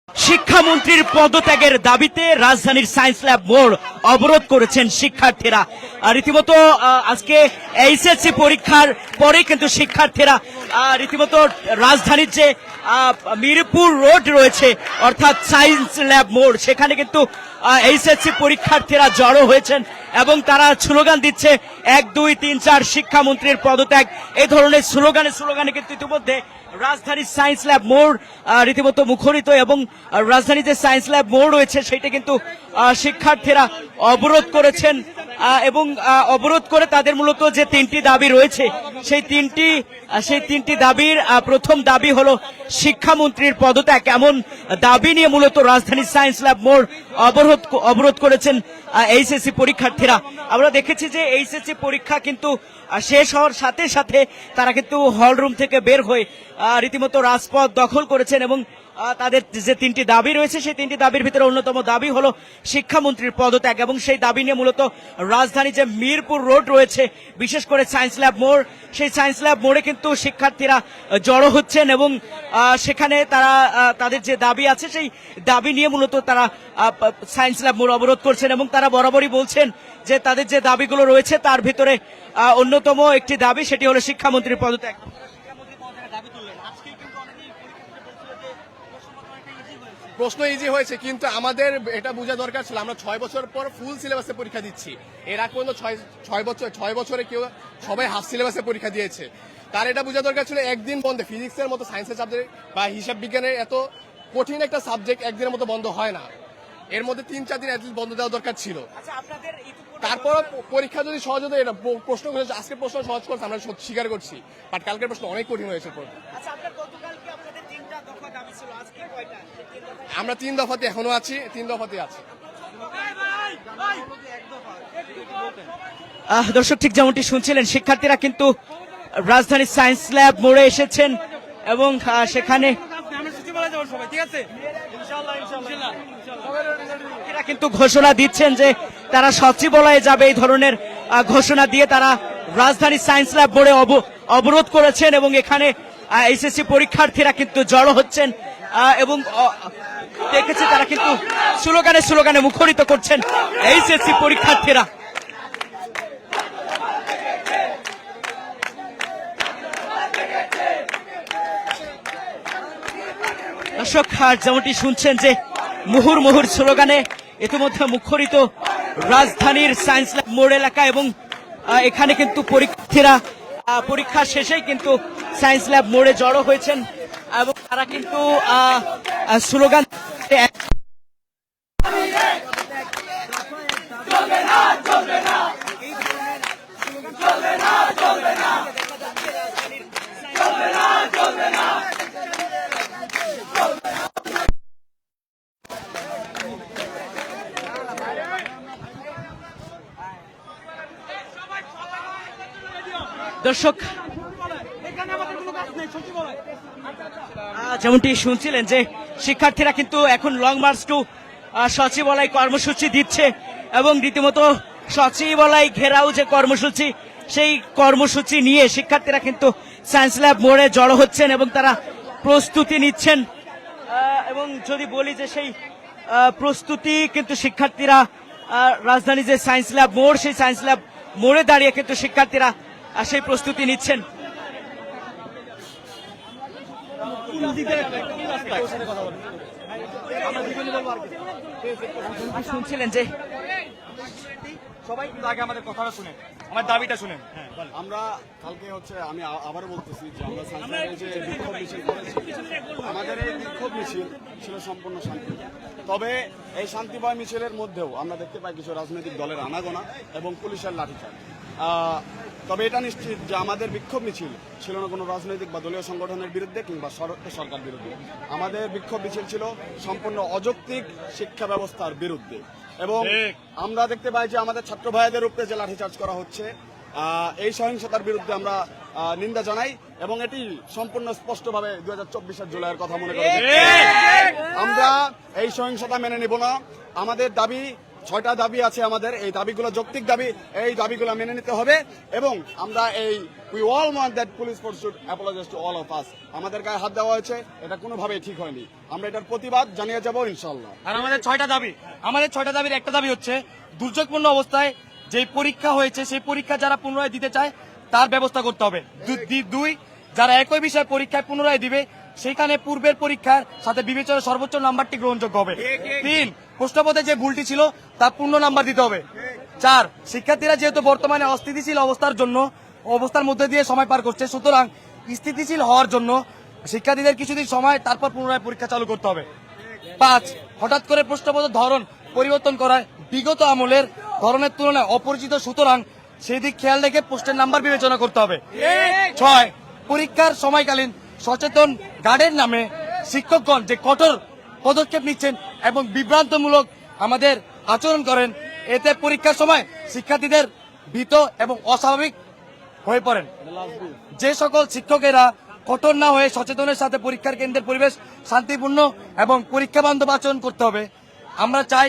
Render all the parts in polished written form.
শিক্ষামন্ত্রীর পদত্যাগের দাবিতে রাজধানীর সায়েন্স ল্যাব মোড় অবরোধ করেছেন শিক্ষার্থীরা। রীতিমতো আজকে এইচএসসি পরীক্ষার পরে কিন্তু শিক্ষার্থীরা রীতিমতো রাজধানীর যে মিরপুর রোড রয়েছে অর্থাৎ সায়েন্স ল্যাব মোড়, সেখানে কিন্তু এইচএসসি পরীক্ষার্থীরা জড়ো হয়েছেন এবং তারা স্লোগান দিচ্ছে 1 2 3 4 শিক্ষামন্ত্রীর পদত্যাগ। এই ধরনের স্লোগানে কিন্তু ইতিমধ্যে রাজধানীর সায়েন্স ল্যাব মোড় রীতিমতো মুখরিত এবং রাজধানীর যে সায়েন্স ল্যাব মোড় রয়েছে সেটা কিন্তু শিক্ষার্থীরা অবরোধ করেছেন এবং অবরোধ করে তাদের মূলত যে তিনটি দাবি রয়েছে সেই তিনটি দাবির প্রথম দাবি হলো শিক্ষামন্ত্রীর পদত্যাগ। এমন দাবি নিয়ে মূলত রাজধানীর সায়েন্স ল্যাব মোড় অবরোধ করেছেন এইচএসসি পরীক্ষার্থীরা। আমরা দেখেছি যে এইচএসসি পরীক্ষা কিন্তু শেষ হওয়ার সাথে সাথে তারা কিন্তু হল রুম থেকে বের হয়ে রীতিমতো রাজপথ দখল করেছেন এবং তাদের যে তিনটি দাবি রয়েছে সেই তিনটি দাবির ভিতরে অন্যতম দাবি হলো শিক্ষামন্ত্রীর পদত্যাগ এবং সেই দাবি নিয়ে মূলত রাজধানী যে মিরপুর রোড রয়েছে, বিশেষ করে সায়েন্স ল্যাব মোড়, সেই সায়েন্স ল্যাব মোড়ে কিন্তু শিক্ষার্থীরা জড়ো হচ্ছেন এবং সেখানে তারা তাদের যে দাবি আছে সেই দাবি নিয়ে মূলত তারা সায়েন্স ল্যাব মোড় অবরোধ করছেন এবং তারা বরাবরই বলছেন যে তাদের যে দাবিগুলো রয়েছে তার ভিতরে অন্যতম একটি দাবি সেটি হলো শিক্ষামন্ত্রীর পদত্যাগ। প্রশ্ন ইজি হয়েছে, কিন্তু আমাদের এটা বোঝা দরকার ছিল আমরা 6 বছর পর ফুল সিলেবাসে পরীক্ষা দিচ্ছি। এর আগ পর্যন্ত 6 বছরে কেউ সবাই হাফ সিলেবাসে পরীক্ষা দিয়েছে। তার এটা বোঝা দরকার ছিল একদিন বন্ধে, ফিজিক্সের মতো সায়েন্সের সাবজেক্ট বা হিসাব বিজ্ঞানের এত কঠিন একটা সাবজেক্ট একদিনের মতো বন্ধ হয় না। এর মধ্যে 3-4 দিন অ্যাটলিস্ট বন্ধ দেওয়া দরকার ছিল। তারপর পরীক্ষা যদি সহজ হতো, এটা প্রশ্ন আজকের প্রশ্ন সহজ করছে আমরা স্বীকার করছি, বাট কালকের প্রশ্ন অনেক কঠিন হয়েছে। আমরা 3 দফাতে এখনো আছি, 3 দফাতে আছি। দর্শক, ঠিক যেমনটি শুনছিলেন, শিক্ষার্থীরা কিন্তু রাজধানীর সায়েন্স ল্যাব মোড়ে এসেছেন এবং সেখানে কিন্তু ঘোষণা দিচ্ছেন যে তারা সচিবালয়ে যাবে। এই ধরনের ঘোষণা দিয়ে তারা রাজধানীর সায়েন্স ল্যাব মোড়ে অবরোধ করেছেন এবং এখানে এইচএসসি পরীক্ষার্থীরা কিন্তু জড়ো হচ্ছেন এবং দেখেছি তারা কিন্তু স্লোগানে মুখরিত করছেন এইচএসসি পরীক্ষার্থীরা। দর্শক, যেমনটি শুনছেন যে মুহুর্মুহুর স্লোগানে ইতিমধ্যে মুখরিত রাজধানীর সায়েন্স ল্যাব মোড় এলাকা এবং এখানে কিন্তু পরীক্ষার্থীরা পরীক্ষা শেষেই কিন্তু সায়েন্স ল্যাব মোড়ে জড়ো হয়েছেন এবং তারা কিন্তু স্লোগান দর্শক, যেমনটি শুনছিলেন যে শিক্ষার্থীরা কিন্তু এখন লং মার্চ টু সচিবালয় কর্মসূচি দিচ্ছে এবং রীতিমতো সচিবালয় ঘেরাও যে কর্মসূচি, সেই কর্মসূচি নিয়ে শিক্ষার্থীরা কিন্তু সায়েন্স ল্যাব মোড়ে জড়ো হচ্ছেন এবং তারা প্রস্তুতি নিচ্ছেন। এবং যদি বলি যে সেই প্রস্তুতি কিন্তু শিক্ষার্থীরা রাজধানী যে সায়েন্স ল্যাব মোড়, সেই সায়েন্স ল্যাব মোড়ে দাঁড়িয়ে কিন্তু শিক্ষার্থীরা সেই প্রস্তুতি নিচ্ছেন। শুনছিলেন যে সবাই আগে আমাদের কথাটা শুনেন, আমার দাবিটা শুনেন। আমরা কালকে আমি আবারও বলতেছি যে আমরা যে বিক্ষোভ মিছিল করেছি, আমাদের এই বিক্ষোভ মিছিল ছিল সম্পূর্ণ শান্তি। তবে এই শান্তিময় মিছিলের মধ্যেও আমরা দেখতে পাই কিছু রাজনৈতিক দলের আনাগোনা এবং পুলিশের লাঠিচার্জ। তবে এটা নিশ্চিত যে আমাদের বিক্ষোভ মিছিল ছিল না কোনো রাজনৈতিক বা দলীয় সংগঠনের বিরুদ্ধে কিংবা সরকার বিরুদ্ধে। আমাদের বিক্ষোভ মিছিল ছিল সম্পূর্ণ অযৌক্তিক শিক্ষা ব্যবস্থার বিরুদ্ধে এবং আমরা দেখতে পাই যে আমাদের ছাত্র ভাইদের উপরে যে লাঠিচার্জ করা হচ্ছে, এই সহিংসতার বিরুদ্ধে আমরা নিন্দা জানাই এবং এটি সম্পূর্ণ স্পষ্টভাবে 2024 জুলাইয়ের কথা মনে করি। আমরা এই সহিংসতা মেনে নিব না। আমাদের দাবি 6টা দাবি আছে আমাদের, এই দাবিগুলো যৌক্তিক দাবি, এই দাবিগুলো মেনে নিতে হবে এবং আমরা এই we all want that police force should apologize to all of us. আমাদের গায়ে হাত দেওয়া হয়েছে, এটা কোনোভাবেই ঠিক হয়নি, আমরা এটার প্রতিবাদ জানিয়ে যাব ইনশাআল্লাহ। আর আমাদের 6টা দাবি, আমাদের 6টা দাবির একটা দাবি হচ্ছে দুর্যোগপূর্ণ অবস্থায় যে পরীক্ষা হয়েছে সেই পরীক্ষা যারা পুনরায় দিতে চায় তার ব্যবস্থা করতে হবে। 2, যারা একই বিষয় পরীক্ষায় পুনরায় দিবে সেখানে পূর্বের পরীক্ষার সাথে বিবেচনায় সর্বোচ্চ নাম্বারটি গ্রহণযোগ্য হবে। 3, প্রশ্নপত্রে যে ভুলটি ছিল তার পূর্ণ নাম্বার দিতে হবে। 4, শিক্ষার্থীরা যেহেতু বর্তমানে অস্থিতিশীল অবস্থার মধ্যে দিয়ে সময় পার করছে, সুতরাং স্থিতিশীল হওয়ার জন্য শিক্ষার্থীদের কিছুদিন সময় তারপর পুনরায় পরীক্ষা চালু করতে হবে। 5, হঠাৎ করে প্রশ্নপত্রের ধরন পরিবর্তন করায় বিগত আমলের ধরনের তুলনায় অপরিচিত, সুতরাং সেই দিক খেয়াল রেখে পোস্টের নাম্বার বিবেচনা করতে হবে। 6, পরীক্ষার সময়কালীন সচেতন গার্ডের নামে শিক্ষকগণ যে কঠোর পদক্ষেপ নিচ্ছেন এবং বিভ্রান্তমূলক আমাদের আচরণ করেন, এতে পরীক্ষার সময় শিক্ষার্থীদের ভীত এবং অস্বাভাবিক হয়ে পড়েন। যে সকল শিক্ষকেরা কঠোর না হয়ে সচেতনের সাথে পরীক্ষার কেন্দ্রের পরিবেশ শান্তিপূর্ণ এবং পরীক্ষা বান্ধব আচরণ করতে হবে। আমরা চাই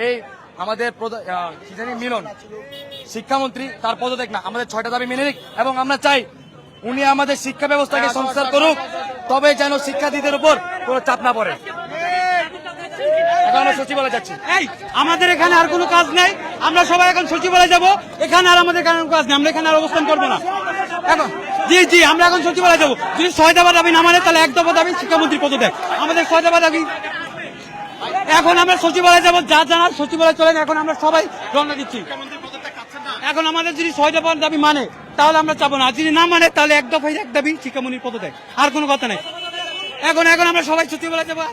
এই আমাদের মিলন শিক্ষামন্ত্রী তার পদত্যাগ না, আমাদের 6টা দাবি মেনে নিক এবং আমরা চাই উনি আমাদের শিক্ষা ব্যবস্থাকে সংস্কার করুক, তবে যেন শিক্ষার্থীদের উপর কোনো চাপ না পড়ে। এখন আমরা সচিবালয় যাচ্ছি। এই আমাদের এখানে আর কোনো কাজ নেই, আমরা সবাই এখন সচিবালয় যাব, এখানে আর আমাদের কোনো কাজ নেই, আমরা এখানে আর অবস্থান করবো না এখন। জি আমরা এখন সচিবালয় যাবো। যদি 6 দফা দাবি না মানে তাহলে 1 দফা দাবি শিক্ষামন্ত্রীর পদত্যাগ। আমাদের 6 দফা দাবি, এখন আমরা সচিবালয় যাবো, যা জানার সচিবালয় চলেন, এখন আমরা সবাই রওনা দিচ্ছি। এখন আমাদের যদি 6 দফার দাবি মানে তাহলে আমরা চাবো না, যদি না মানে তাহলে 1 দফায় 1 দাবি শিক্ষামন্ত্রীর পদত্যাগ, আর কোনো কথা নেই। এখন আমরা সবাই সচিবালয় যাবো।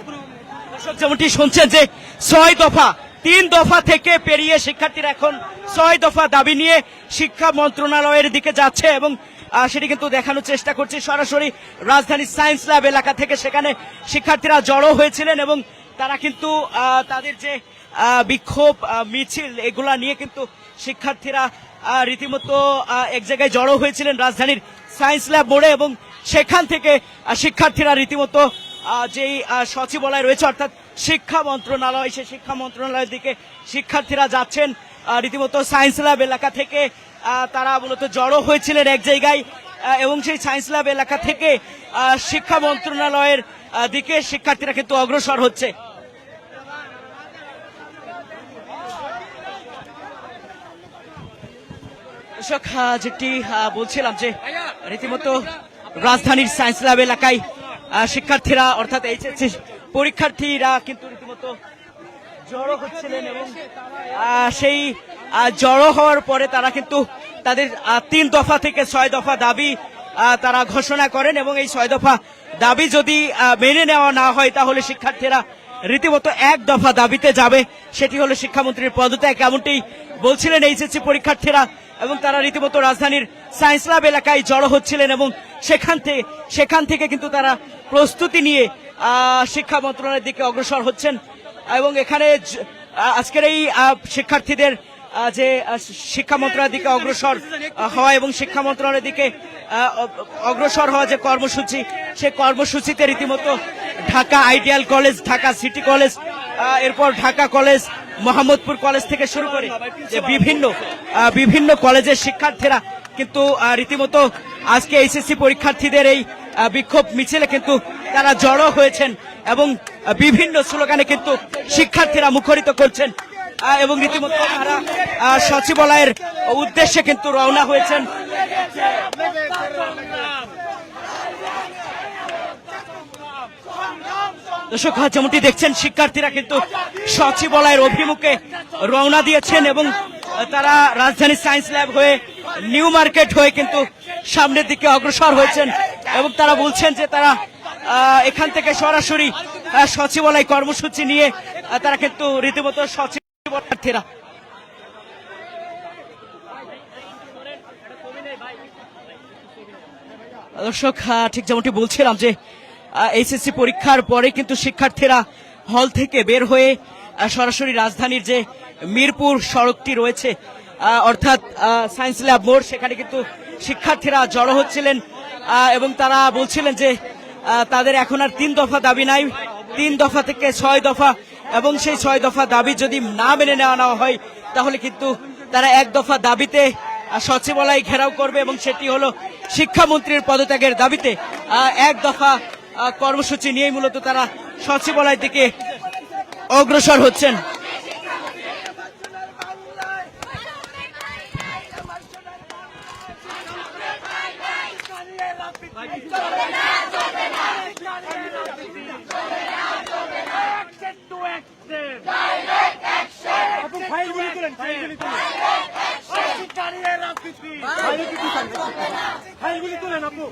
যেমনটি শুনছেন যে 6 দফা, 3 দফা থেকে পেরিয়ে শিক্ষার্থীরা এখন 6 দফা দাবি নিয়ে শিক্ষা মন্ত্রণালয়ের দিকে যাচ্ছে এবং সেটি কিন্তু দেখানোর চেষ্টা করছে সরাসরি রাজধানীর সায়েন্স ল্যাব এলাকা থেকে। সেখানে শিক্ষার্থীরা জড়ো হয়েছিলেন এবং তারা কিন্তু তাদের যে বিক্ষোভ মিছিল এগুলা নিয়ে কিন্তু শিক্ষার্থীরা রীতিমতো এক জায়গায় জড়ো হয়েছিলেন রাজধানীর সায়েন্স ল্যাব মোড়ে এবং সেখান থেকে শিক্ষার্থীরা রীতিমতো যেই সচিবালয় রয়েছে অর্থাৎ শিক্ষা মন্ত্রণালয়, সেই শিক্ষা মন্ত্রণালয়ের দিকে শিক্ষার্থীরা যাচ্ছেন। রীতিমতো সায়েন্স ল্যাব এলাকা থেকে তারা মূলত জড়ো হয়েছিলেন এক জায়গায় এবং সেই সায়েন্স ল্যাব এলাকা থেকে শিক্ষা মন্ত্রণালয়ের দিকে শিক্ষার্থীরা কিন্তু অগ্রসর হচ্ছে। দর্শক, যেটি বলছিলাম যে রীতিমতো রাজধানীর সায়েন্স ল্যাব এলাকায় শিক্ষার্থীরা অর্থাৎ এইচএসসি পরীক্ষার্থীরা কিন্তু রীতিমতো জড়ো হচ্ছিলেন এবং সেই জড়ো হওয়ার পরে তারা কিন্তু তাদের 3 দফা থেকে 6 দফা দাবি তারা ঘোষণা করেন এবং এই 6 দফা দাবি যদি মেনে নেওয়া না হয় তাহলে শিক্ষার্থীরা রীতিমতো 1 দফা দাবিতে যাবে, সেটি হলো শিক্ষামন্ত্রীর পদত্যাগ। এমনটি বলছিলেন এইচএসসি পরীক্ষার্থীরা এবং তারা রীতিমতো রাজধানীর সায়েন্স ল্যাব এলাকায় জড়ো হচ্ছিলেন এবং সেখান থেকে কিন্তু তারা প্রস্তুতি নিয়ে শিক্ষা মন্ত্রণালয়ের দিকে অগ্রসর হচ্ছেন এবং এখানে আজকের এই শিক্ষার্থীদের যে শিক্ষা মন্ত্রণালয়ের দিকে অগ্রসর হওয়া এবং শিক্ষা মন্ত্রণালয়ের দিকে অগ্রসর হওয়া যে কর্মসূচি, সেই কর্মসূচিতে রীতিমতো Dhaka ideal college, Dhaka city college, এরপর ঢাকা কলেজ, মোহাম্মদপুর কলেজ থেকে শুরু করে যে বিভিন্ন কলেজের শিক্ষার্থীরা কিন্তু রীতিমতো আজকে এইচএসসি পরীক্ষার্থীদের এই বিক্ষোভ মিছিলে কিন্তু তারা জড়ো হয়েছেন এবং বিভিন্ন স্লোগানে কিন্তু শিক্ষার্থীরা মুখরিত করছেন এবং রীতিমতো তারা সচিবালয়ের উদ্দেশ্যে কিন্তু রওনা হয়েছেন। দর্শক, যেমনটি দেখছেন শিক্ষার্থীরা কিন্তু সচিবালয়ের অভিমুখে রওনা দিয়েছেন এবং তারা রাজধানী সায়েন্স ল্যাব হয়ে নিউ মার্কেট হয়ে কিন্তু সামনের দিকে অগ্রসর হয়েছেন এবং তারা বলছেন যে তারা এখান থেকে সরাসরি সচিবালয় কর্মসূচি নিয়ে তারা কিন্তু রীতিমতো সচিবালয়ার্থীরা দর্শক, ঠিক যেমনটি বলছিলাম যে এইচএসসি পরীক্ষার পরে কিন্তু শিক্ষার্থীরা হল থেকে বের হয়ে সরাসরি রাজধানীর যে মিরপুর সড়কটি রয়েছে অর্থাৎ সায়েন্স ল্যাব মোড়, সেখানে কিন্তু শিক্ষার্থীরা জড়ো হচ্ছিলেন এবং তারা বলছিলেন যে তাদের এখন আর 3 দফা দাবি নাই, 3 দফা থেকে 6 দফা এবং সেই 6 দফা দাবি যদি না মেনে নেওয়া হয় তাহলে কিন্তু তারা 1 দফা দাবিতে সচিবালয় ঘেরাও করবে এবং সেটি হলো শিক্ষামন্ত্রীর পদত্যাগের দাবিতে 1 দফা কর্মসূচি নিয়ে মূলত তারা সচিবালয় থেকে অগ্রসর হচ্ছেন। ফাইলগুলি তুলেন আপু।